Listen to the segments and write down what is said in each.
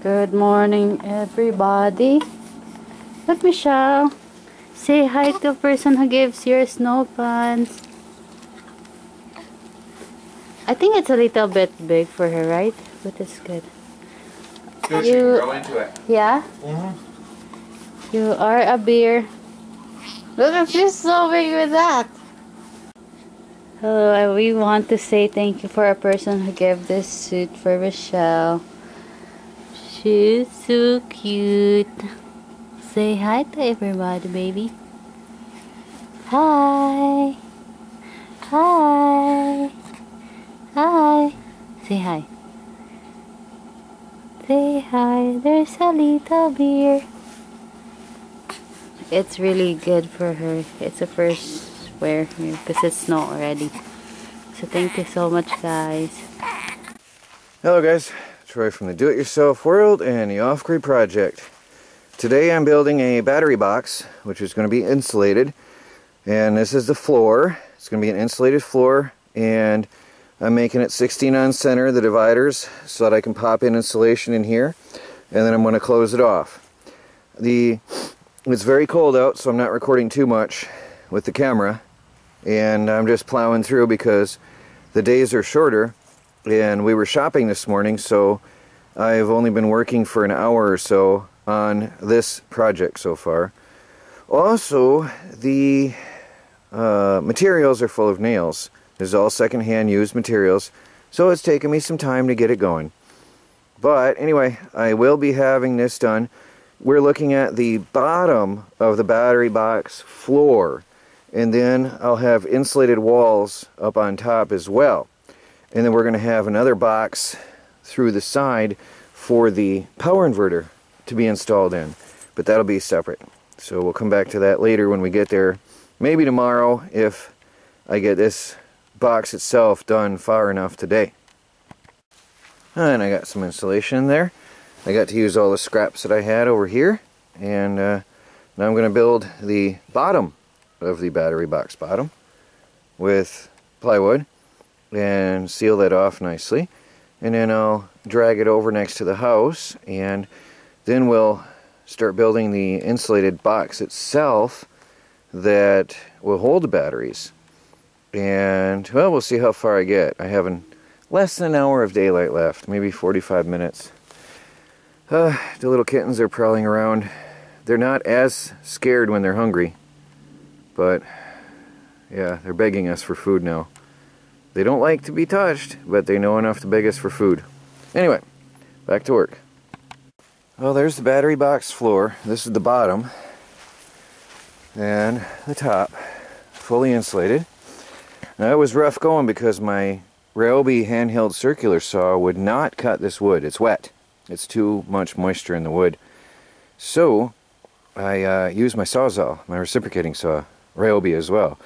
Good morning, everybody. Look, Michelle. Say hi to the person who gives your snow pants. I think it's a little bit big for her, right? But it's good. So she can grow into it. Yeah? You are a bear. Look at you so big with that. Hello, we want to say thank you for a person who gave this suit for Michelle. She's so cute. Say hi to everybody, baby. Hi. Hi. Hi. Say hi. Say hi. There's a little bear. It's really good for her. It's a first wear here because it's snow already. So thank you so much, guys. Hello guys, Troy from the Do-It-Yourself World and the Off-Grid Project. Today I'm building a battery box which is going to be insulated, and this is the floor. It's going to be an insulated floor, and I'm making it 16 on center, the dividers, so that I can pop in insulation in here, and then I'm going to close it off. It's very cold out, so I'm not recording too much with the camera, and I'm just plowing through because the days are shorter. And we were shopping this morning, so I've only been working for an hour or so on this project so far. Also, the materials are full of nails. This is all secondhand used materials, so it's taken me some time to get it going. But anyway, I will be having this done. We're looking at the bottom of the battery box floor, and then I'll have insulated walls up on top as well. And then we're going to have another box through the side for the power inverter to be installed in. But that'll be separate. So we'll come back to that later when we get there. Maybe tomorrow if I get this box itself done far enough today. And I got some insulation in there. I got to use all the scraps that I had over here. And now I'm going to build the bottom of the battery box bottom with plywood and seal that off nicely, and then I'll drag it over next to the house, and then we'll start building the insulated box itself that will hold the batteries. And well, we'll see how far I get. I have less than an hour of daylight left, maybe 45 minutes. The little kittens are prowling around. They're not as scared when they're hungry, but yeah, they're begging us for food now. They don't like to be touched, but they know enough to beg us for food. Anyway, back to work. Well, there's the battery box floor. This is the bottom. And the top, fully insulated. Now, it was rough going because my Ryobi handheld circular saw would not cut this wood. It's wet. It's too much moisture in the wood. So, I used my Sawzall, my reciprocating saw, Ryobi as well.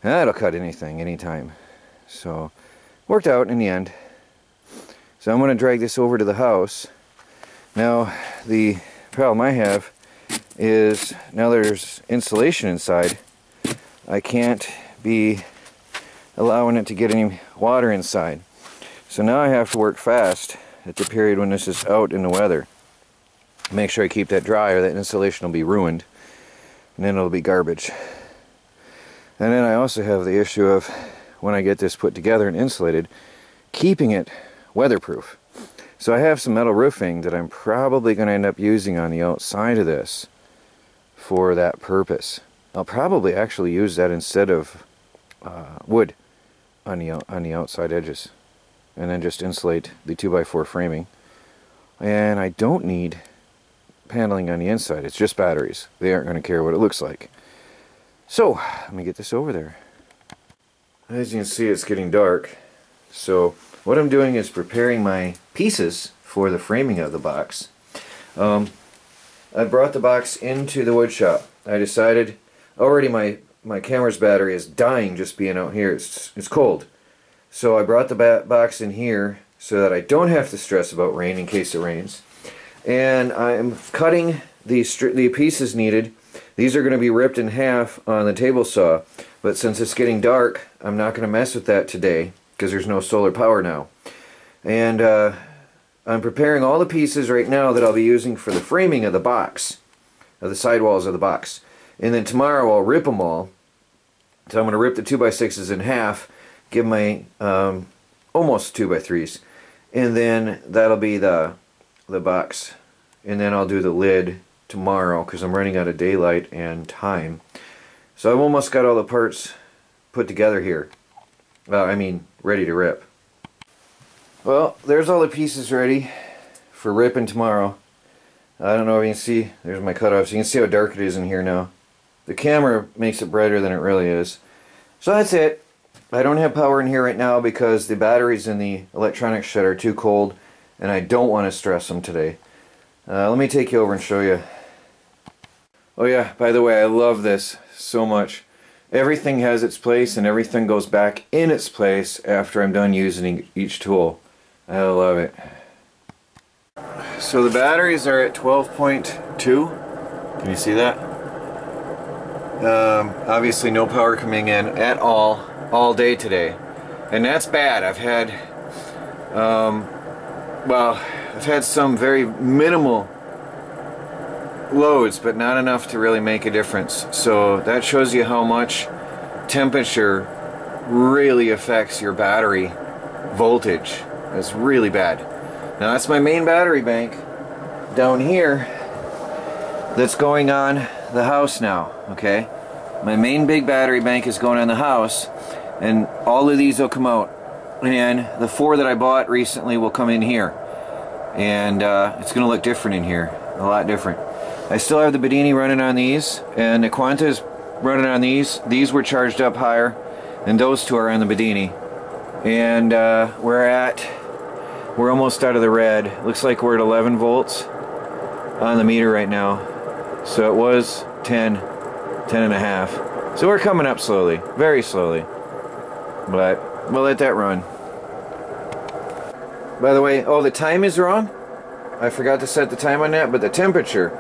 And that'll cut anything, anytime. So, worked out in the end. So I'm going to drag this over to the house. Now, the problem I have is, now there's insulation inside, I can't be allowing it to get any water inside. So now I have to work fast at the period when this is out in the weather. Make sure I keep that dry, or that insulation will be ruined, and then it'll be garbage. And then I also have the issue of, when I get this put together and insulated, keeping it weatherproof. So I have some metal roofing that I'm probably going to end up using on the outside of this for that purpose. I'll probably actually use that instead of wood on the outside edges, and then just insulate the 2x4 framing. And I don't need paneling on the inside. It's just batteries. They aren't going to care what it looks like. So let me get this over there. As you can see, it's getting dark, so what I'm doing is preparing my pieces for the framing of the box. I brought the box into the wood shop. I decided, already my camera's battery is dying just being out here. It's cold. So I brought the box in here so that I don't have to stress about rain in case it rains. And I'm cutting the pieces needed. These are going to be ripped in half on the table saw. But since it's getting dark, I'm not going to mess with that today because there's no solar power now. And I'm preparing all the pieces right now that I'll be using for the framing of the box, of the sidewalls of the box. And then tomorrow I'll rip them all. So I'm going to rip the 2x6s in half, give my almost 2x3s, and then that'll be the box. And then I'll do the lid tomorrow because I'm running out of daylight and time. So I've almost got all the parts put together here. I mean, ready to rip. Well, there's all the pieces ready for ripping tomorrow. I don't know if you can see, there's my cutoffs. You can see how dark it is in here now. The camera makes it brighter than it really is. So that's it. I don't have power in here right now because the batteries in the electronics shed are too cold and I don't want to stress them today. Let me take you over and show you. Oh yeah, by the way, I love this so much. Everything has its place and everything goes back in its place after I'm done using each tool. I love it. So the batteries are at 12.2. Can you see that? Obviously no power coming in at all day today. And that's bad. I've had I've had some very minimal loads, but not enough to really make a difference. So that shows you how much temperature really affects your battery voltage. It's really bad. Now that's my main battery bank down here that's going on the house now, okay? My main big battery bank is going on the house, and all of these will come out. And the 4 that I bought recently will come in here. And it's going to look different in here, a lot different. I still have the Bedini running on these, and the Quanta's running on these. These were charged up higher, and those two are on the Bedini. And we're almost out of the red. Looks like we're at 11 volts on the meter right now. So it was 10 and a half. So we're coming up slowly, very slowly. But we'll let that run. By the way, oh, the time is wrong. I forgot to set the time on that, but the temperature,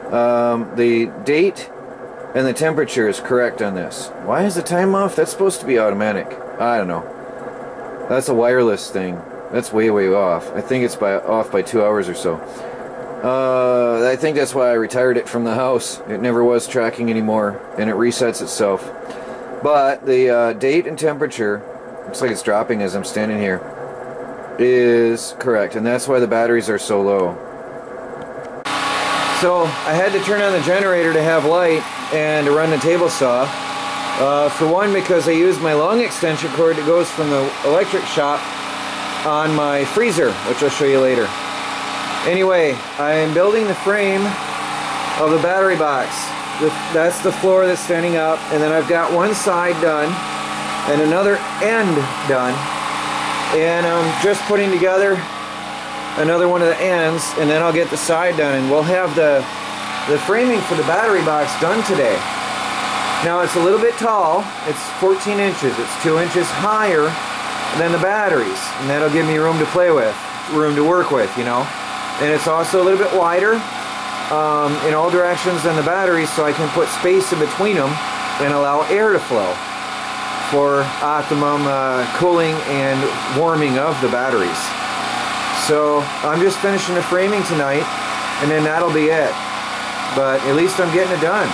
the date and the temperature is correct on this. Why is the time off? That's supposed to be automatic. I don't know. That's a wireless thing. That's way off. I think it's off by 2 hours or so. I think that's why I retired it from the house. It never was tracking anymore, and it resets itself. But the date and temperature, looks like it's dropping as I'm standing here, is correct, and that's why the batteries are so low. So I had to turn on the generator to have light and to run the table saw. For one, because I used my long extension cord that goes from the electric shop on my freezer, which I'll show you later. Anyway, I'm building the frame of the battery box. That's the floor that's standing up, and then I've got one side done and another end done, and I'm just putting together another one of the ends, and then I'll get the side done, and we'll have the framing for the battery box done today. Now it's a little bit tall. It's 14 inches. It's 2 inches higher than the batteries, and that'll give me room to play with, room to work with, you know. And it's also a little bit wider in all directions than the batteries, so I can put space in between them and allow air to flow for optimum cooling and warming of the batteries. So I'm just finishing the framing tonight, and then that'll be it. But at least I'm getting it done.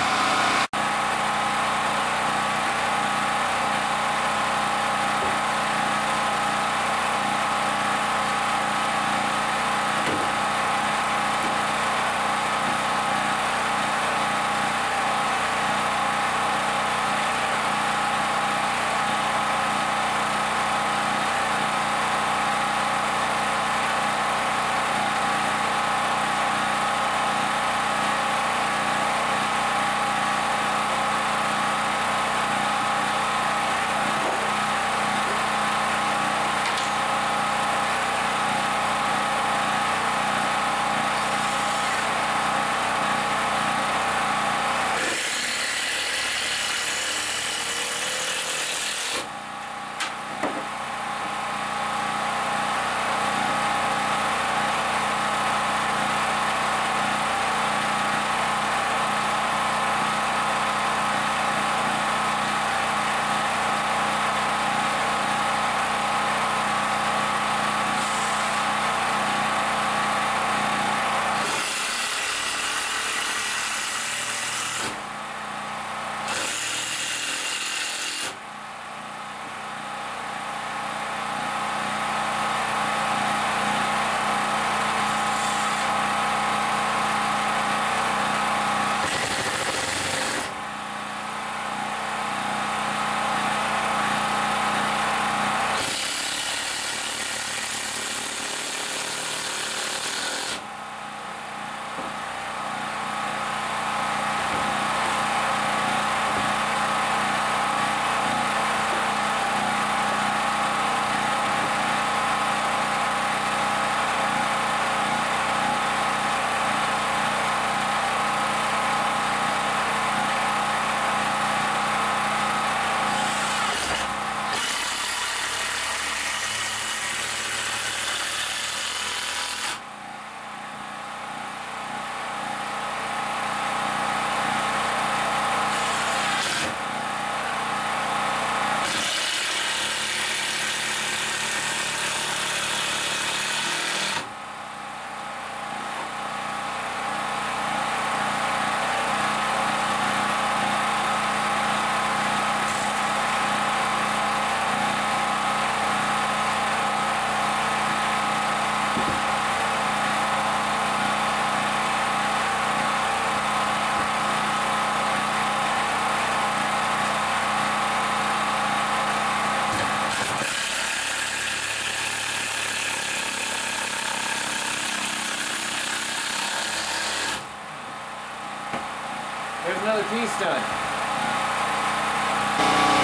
another piece done.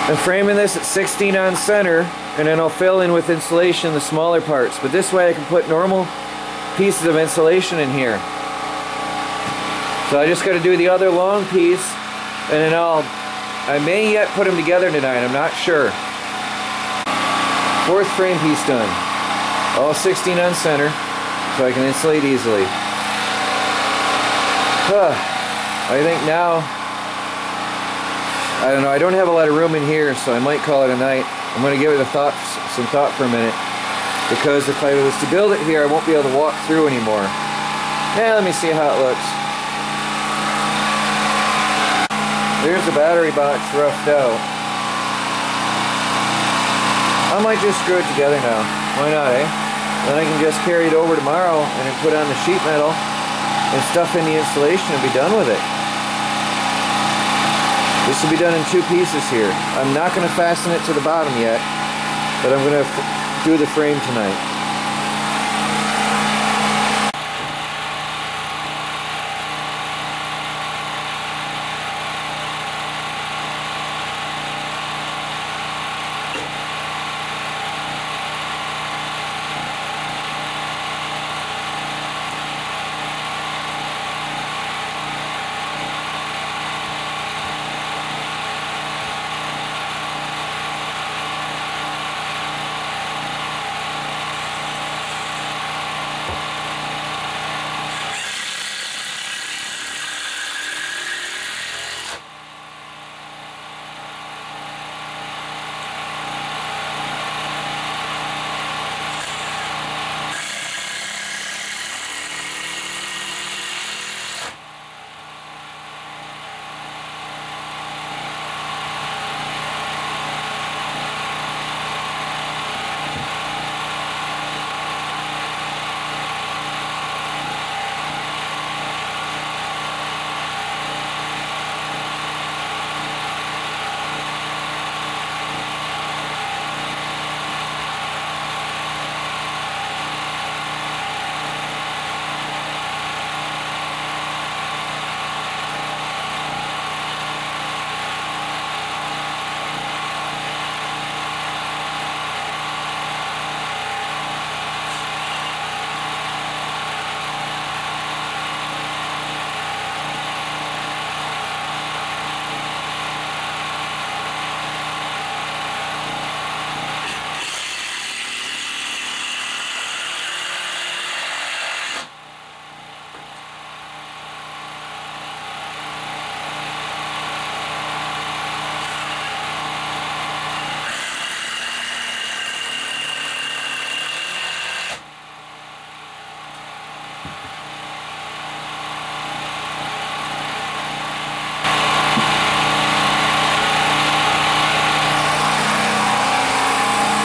I'm framing this at 16 on center, and then I'll fill in with insulation the smaller parts. But this way I can put normal pieces of insulation in here. So I just got to do the other long piece, and then I may yet put them together tonight, I'm not sure. Fourth frame piece done. All 16 on center, so I can insulate easily. I think now, I don't know, I don't have a lot of room in here, so I might call it a night. I'm going to give it some thought for a minute, because if I was to build it here, I won't be able to walk through anymore. Let me see how it looks. There's the battery box roughed out. I might just screw it together now. Why not, eh? Then I can just carry it over tomorrow and then put on the sheet metal and stuff in the insulation and be done with it. This will be done in 2 pieces here. I'm not going to fasten it to the bottom yet, but I'm going to do the frame tonight.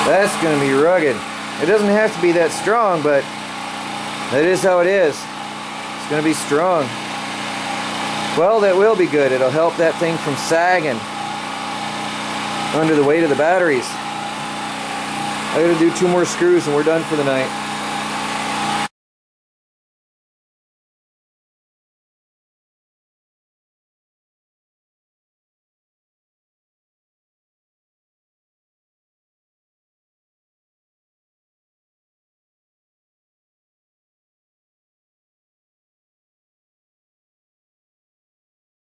That's going to be rugged. It doesn't have to be that strong, but that is how it is. It's going to be strong. Well, that will be good. It'll help that thing from sagging under the weight of the batteries. I got to do 2 more screws and we're done for the night.